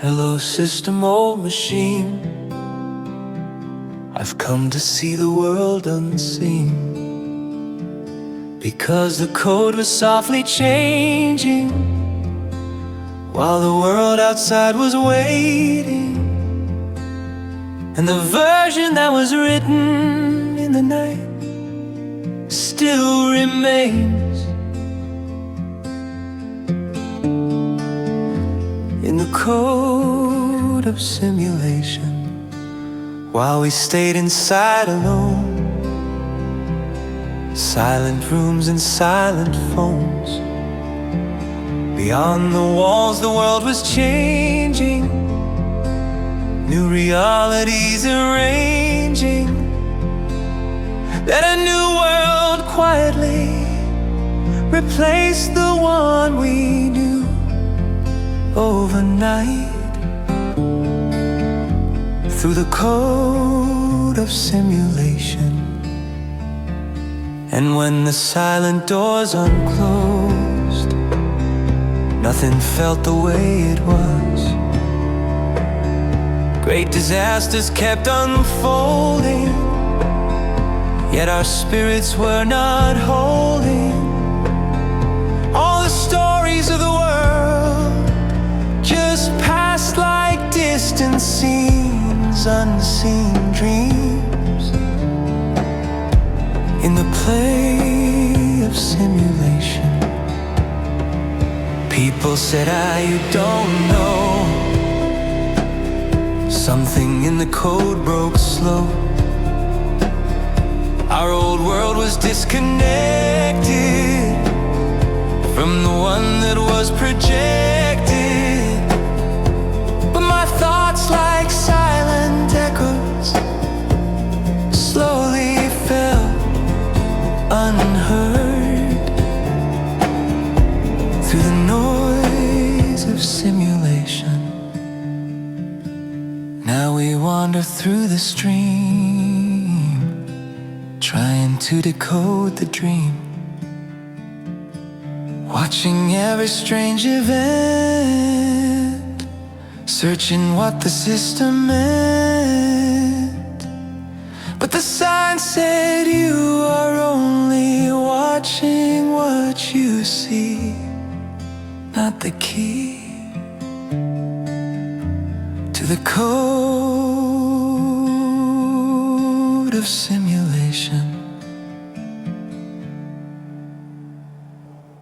Hello system, old machine, I've come to see the world unseen, because the code was softly changing while the world outside was waiting. And the version that was written in the night still remains in the code of simulation. While we stayed inside alone, silent rooms and silent phones, beyond the walls the world was changing, new realities arranging, that a new world quietly replaced the one we knew overnight, through the code of simulation. And when the silent doors unclosed, nothing felt the way it was. Great disasters kept unfolding, yet our spirits were not holding. All the stories of the world just passed like distant scenes, unseen dreams, in the play of simulation. People said, you don't know, something in the code broke slow. Our old world was disconnected from the one that was projected. But my thoughts, like silent echoes, slowly fell unheard through the noise of simulation. Now we wander through the stream, trying to decode the dream, watching every strange event, searching what the system meant. But the sign said you are only watching what you see, not the key to the code of simulation.